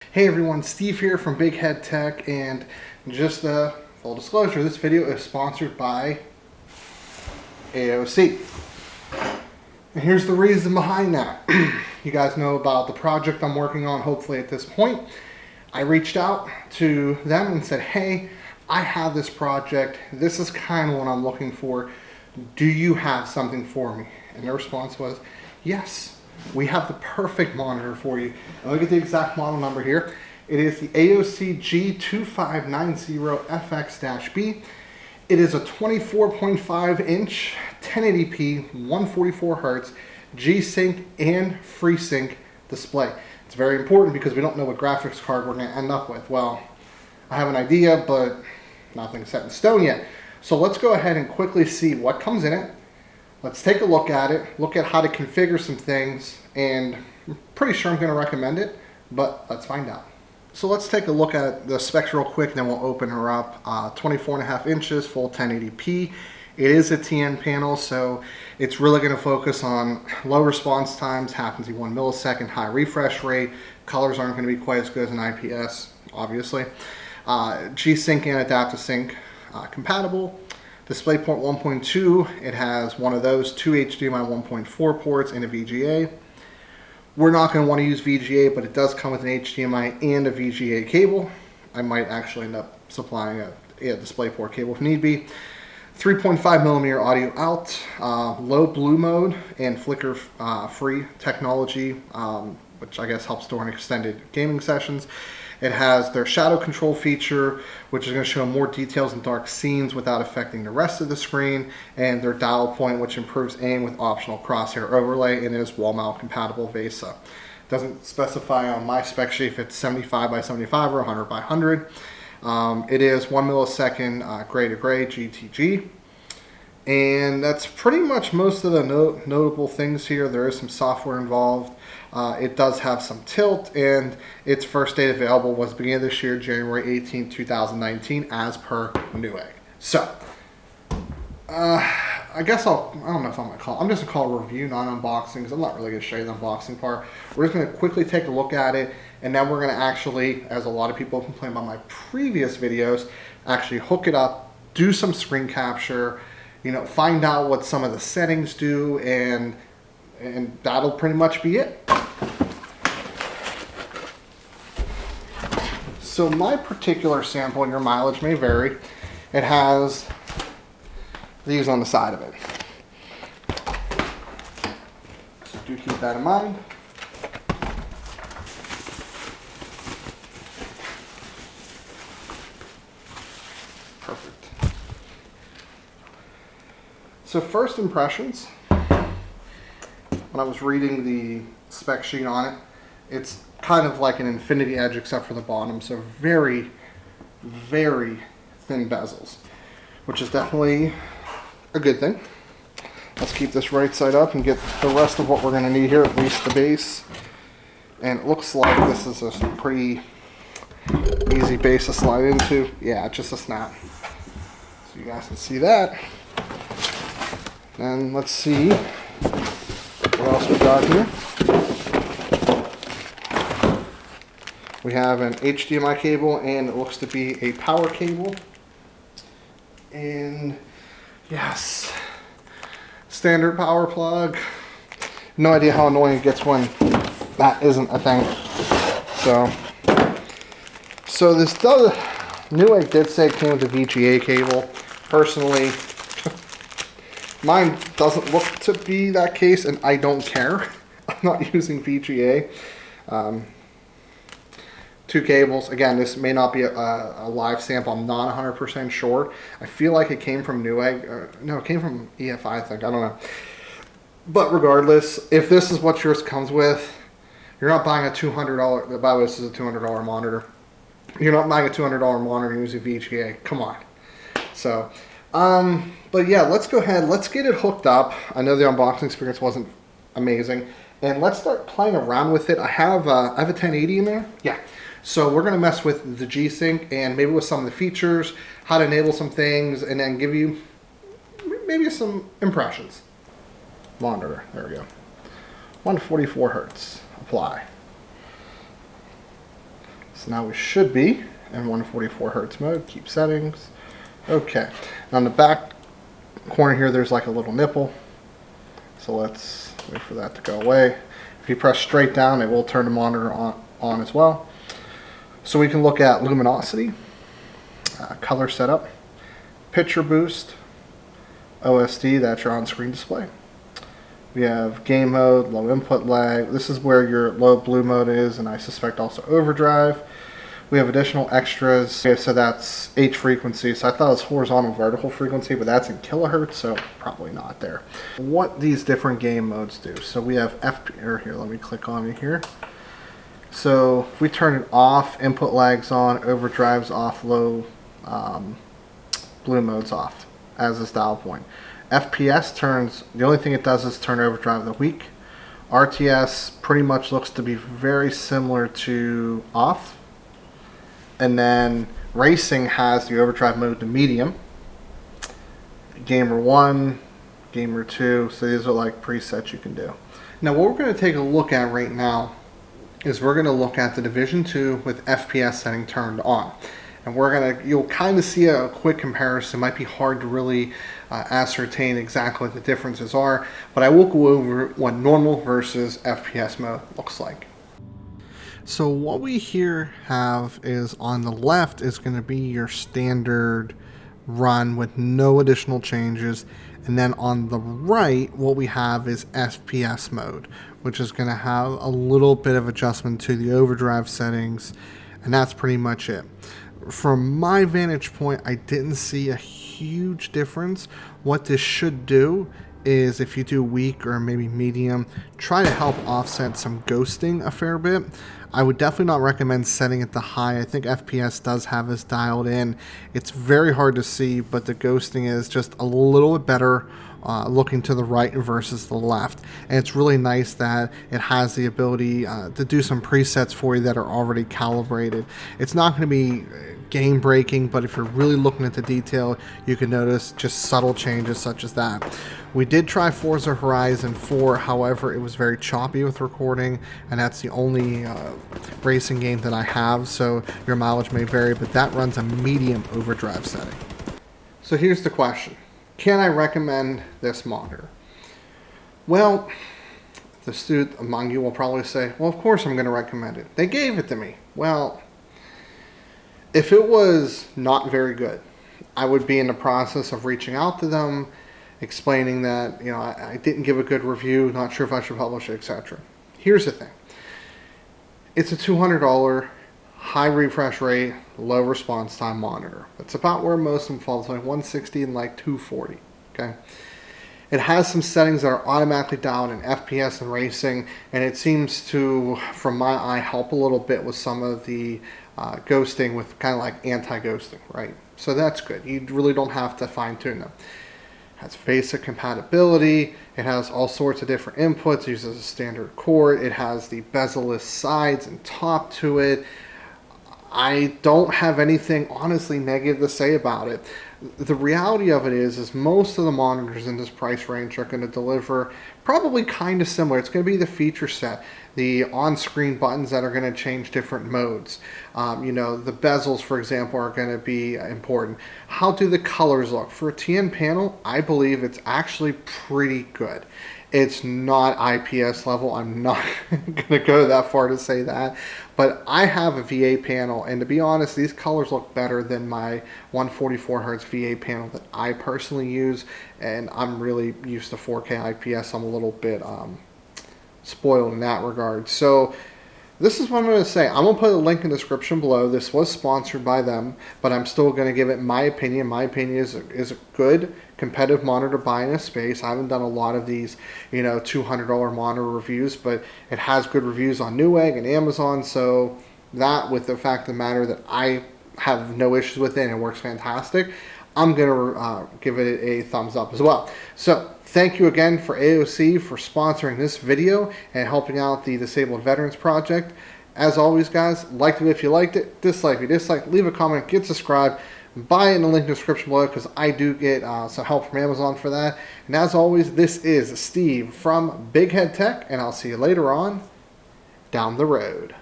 Hey everyone, Steve here from Big Head Tech, and just full disclosure, this video is sponsored by AOC. And here's the reason behind that. You guys know about the project I'm working on, hopefully at this point. I reached out to them and said, hey, I have this project. This is kind of what I'm looking for. Do you have something for me? And their response was, yes. We have the perfect monitor for you. And look at the exact model number here. It is the AOC G2590FX-B. It is a 24.5 inch 1080p 144 Hz G-Sync and FreeSync display. It's very important because we don't know what graphics card we're going to end up with. Well, I have an idea, but nothing's set in stone yet. So let's go ahead and quickly see what comes in it. Let's take a look at it, look at how to configure some things, and I'm pretty sure I'm going to recommend it, but let's find out. So let's take a look at the specs real quick, then we'll open her up. 24.5 inches, full 1080p. It is a TN panel, so it's really going to focus on low response times, happens to be 1 millisecond, high refresh rate. Colors aren't going to be quite as good as an IPS, obviously. G-Sync and Adaptive Sync compatible. DisplayPort 1.2, it has one of those, two HDMI 1.4 ports and a VGA. We're not going to want to use VGA, but it does come with an HDMI and a VGA cable. I might actually end up supplying a DisplayPort cable if need be. 3.5mm audio out, low blue mode and flicker free technology, which I guess helps during extended gaming sessions. It has their shadow control feature, which is going to show more details in dark scenes without affecting the rest of the screen, and their dial point, which improves aim with optional crosshair overlay, and is wall mount compatible VESA. Doesn't specify on my spec sheet if it's 75 by 75 or 100 by 100. It is 1 millisecond gray to gray GTG. And that's pretty much most of the notable things here. There is some software involved. It does have some tilt, and its first date available was beginning of this year, January 18, 2019, as per Newegg. So, I guess I don't know if I'm going to call it, I'm just going to call it a review, not an unboxing, because I'm not really going to show you the unboxing part. We're just going to quickly take a look at it, and then we're going to actually, as a lot of people complain about my previous videos, actually hook it up, do some screen capture, find out what some of the settings do, and that'll pretty much be it. So my particular sample, and your mileage may vary, it has these on the side of it. So do keep that in mind. Perfect. So first impressions, when I was reading the spec sheet on it, it's kind of like an infinity edge except for the bottom, so very, very thin bezels, which is definitely a good thing. Let's keep this right side up and get the rest of what we're going to need here, at least the base. And it looks like this is a pretty easy base to slide into. Yeah, just a snap. So you guys can see that. And let's see what else we got here. We have an HDMI cable, and it looks to be a power cable. And yes, standard power plug. No idea how annoying it gets when that isn't a thing. So this does, Newegg did say it came with a VGA cable. Personally, mine doesn't look to be that case, and I don't care. I'm not using VGA. Two cables. Again, this may not be a live sample. I'm not 100% sure. I feel like it came from Newegg. No, it came from EFI, I think. I don't know. But regardless, if this is what yours comes with, you're not buying a $200, by the way, this is a $200 monitor. You're not buying a $200 monitor and using VGA. Come on. So, but yeah, let's go ahead. Let's get it hooked up. I know the unboxing experience wasn't amazing. And let's start playing around with it. I have a 1080 in there. Yeah. So we're going to mess with the G-Sync and maybe with some of the features, how to enable some things, and then give you maybe some impressions. Monitor. There we go. 144 Hz. Apply. So now we should be in 144 hertz mode. Keep settings. Okay. Now on the back corner here, there's like a little nipple. So let's wait for that to go away. If you press straight down, it will turn the monitor on as well. So we can look at luminosity, color setup, picture boost, OSD, that's your on-screen display. We have game mode, low input lag. This is where your low blue mode is, and I suspect also overdrive. We have additional extras. Okay, so that's H frequency. So I thought it was horizontal vertical frequency, but that's in kilohertz, so probably not there. What these different game modes do. So we have here, let me click on it here. So if we turn it off, input lag's on, overdrive's off, low blue mode's off as is dial point. FPS turns, the only thing it does is turn overdrive the weak. RTS pretty much looks to be very similar to off. And then racing has the overdrive mode to medium. Gamer 1, Gamer 2, so these are like presets you can do. Now what we're going to take a look at right now is we're going to look at the Division 2 with FPS setting turned on. And you'll kind of see a quick comparison. It might be hard to really ascertain exactly what the differences are, but I will go over what normal versus FPS mode looks like. So what we here have is on the left is going to be your standard run with no additional changes. And then on the right, what we have is FPS mode, which is going to have a little bit of adjustment to the overdrive settings. And that's pretty much it. From my vantage point, I didn't see a huge difference. What this should do is if you do weak or maybe medium, try to help offset some ghosting a fair bit. I would definitely not recommend setting it to high. I think FPS does have this dialed in. It's very hard to see, but the ghosting is just a little bit better looking to the right versus the left. And it's really nice that it has the ability to do some presets for you that are already calibrated. It's not going to be game breaking, but if you're really looking at the detail, you can notice just subtle changes such as that. We did try Forza Horizon 4, however, it was very choppy with recording, and that's the only racing game that I have, so your mileage may vary, but that runs a medium overdrive setting. So here's the question. Can I recommend this monitor? Well, the student among you will probably say, well, of course I'm going to recommend it. They gave it to me. Well, if it was not very good, I would be in the process of reaching out to them, explaining that, you know, I didn't give a good review, not sure if I should publish it, etc. Here's the thing. It's a $200 high refresh rate, low response time monitor. It's about where most of them fall, it's like 160 and like 240, okay? It has some settings that are automatically dialed in FPS and racing, and it seems to, from my eye, help a little bit with some of the ghosting, with kind of like anti-ghosting, right? So that's good. You really don't have to fine-tune them. It has basic compatibility. It has all sorts of different inputs. It uses a standard cord. It has the bezel-less sides and top to it. I don't have anything honestly negative to say about it. The reality of it is most of the monitors in this price range are going to deliver probably kind of similar. It's going to be the feature set, the on-screen buttons that are going to change different modes. You know, the bezels, for example, are going to be important. How do the colors look? For a TN panel, I believe it's actually pretty good. It's not IPS level. I'm not going to go that far to say that. But I have a VA panel, and to be honest, these colors look better than my 144 hertz VA panel that I personally use. And I'm really used to 4K IPS. I'm a little bit spoiled in that regard. So this is what I'm going to say. I'm going to put a link in the description below. This was sponsored by them, but I'm still going to give it my opinion. My opinion is a good competitive monitor buy in a space. I haven't done a lot of these, you know, $200 monitor reviews, but it has good reviews on Newegg and Amazon. So that, with the fact of the matter that I have no issues with it and it works fantastic, I'm going to give it a thumbs up as well. So thank you again for AOC for sponsoring this video and helping out the Disabled Veterans Project. As always, guys, like it if you liked it, dislike if you disliked, leave a comment, get subscribed, buy it in the link in the description below because I do get some help from Amazon for that. And as always, this is Steve from Big Head Tech, and I'll see you later on down the road.